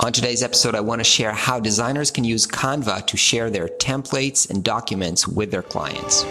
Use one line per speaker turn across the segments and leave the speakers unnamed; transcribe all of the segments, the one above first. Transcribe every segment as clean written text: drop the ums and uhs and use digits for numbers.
On today's episode, I want to share how designers can use Canva to share their templates and documents with their clients.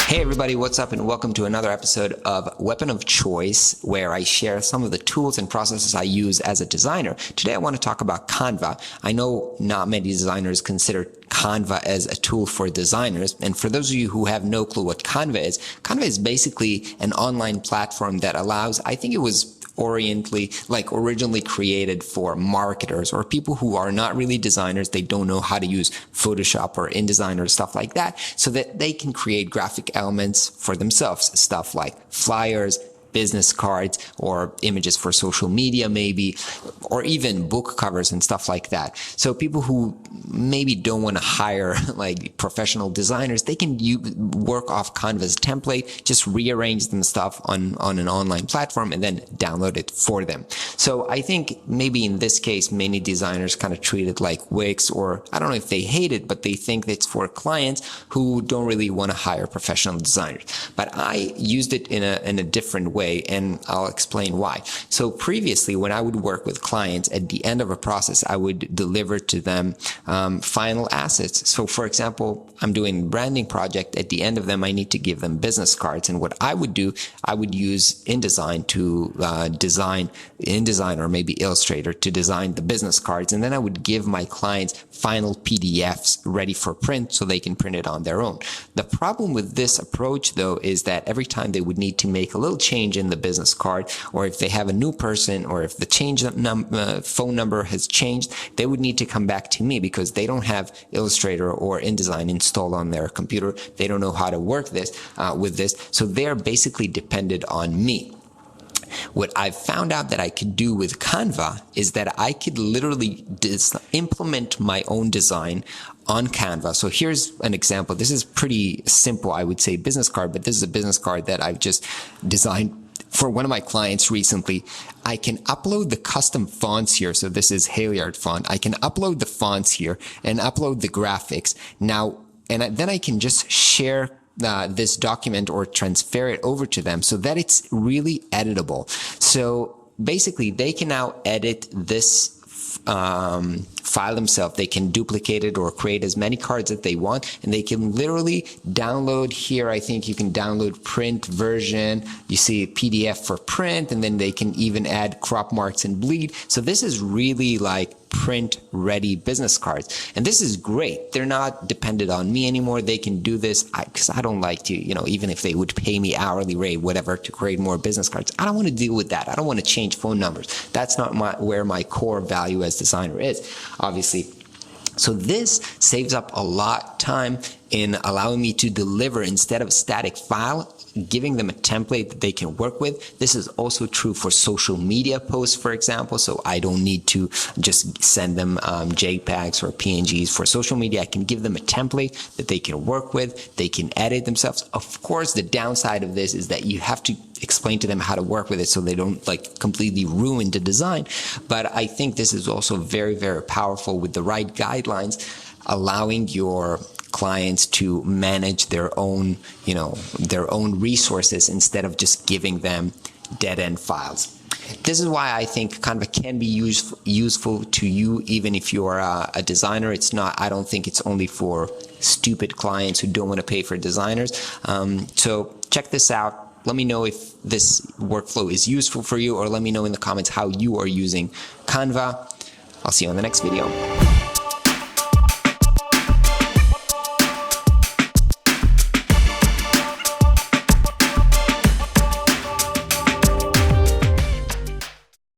Hey everybody, what's up and welcome to another episode of Weapon of Choice, where I share some of the tools and processes I use as a designer. Today I want to talk about Canva. I know not many designers consider Canva as a tool for designers, and for those of you who have no clue what Canva is basically an online platform that allows, I think it was originally created for marketers or people who are not really designers. They don't know how to use Photoshop or InDesign or stuff like that, so that they can create graphic elements for themselves, stuff like flyers, business cards, or images for social media maybe, or even book covers and stuff like that. So people who maybe don't want to hire like professional designers, they can work off Canva's template, just rearrange them stuff on an online platform and then download it for them. So I think maybe in this case, many designers kind of treat it like Wix, or I don't know if they hate it, but they think it's for clients who don't really want to hire professional designers. But I used it in a different way, and I'll explain why. So previously, when I would work with clients, at the end of a process, I would deliver to them final assets. So for example, I'm doing a branding project. At the end of them, I need to give them business cards. And what I would do, I would use InDesign to InDesign or maybe Illustrator to design the business cards. And then I would give my clients final PDFs ready for print so they can print it on their own. The problem with this approach, though, is that every time they would need to make a little change in the business card, or if they have a new person, or if the phone number has changed, they would need to come back to me because they don't have Illustrator or InDesign installed on their computer. They don't know how to work with this. So they're basically dependent on me. What I've found out that I could do with Canva is that I could literally implement my own design on Canva. So here's an example. This is pretty simple, I would say, business card, but this is a business card that I've just designed for one of my clients recently. I can upload the custom fonts here. So this is Halyard font. I can upload the fonts here and upload the graphics. Now, and then I can just share this document or transfer it over to them so that it's really editable. So basically they can now edit this file themselves. They can duplicate it or create as many cards that they want, and they can literally download here. I think you can download print version. You see PDF for print, and then they can even add crop marks and bleed. So this is really like print ready business cards, and this is great. They're not dependent on me anymore. They can do this because I don't like to, even if they would pay me hourly rate, whatever, to create more business cards, I don't want to deal with that. I don't want to change phone numbers. That's not where my core value as designer is, obviously. So this saves up a lot of time in allowing me to deliver instead of a static file, giving them a template that they can work with. This is also true for social media posts, for example. So I don't need to just send them JPEGs or PNGs for social media. I can give them a template that they can work with. They can edit themselves. Of course, the downside of this is that you have to explain to them how to work with it so they don't completely ruin the design. But I think this is also very, very powerful with the right guidelines, allowing your clients to manage their own, their own resources instead of just giving them dead-end files. This is why I think Canva can be useful to you, even if you're a designer. I don't think it's only for stupid clients who don't want to pay for designers. So check this out. Let me know if this workflow is useful for you, or let me know in the comments how you are using Canva. I'll see you on the next video.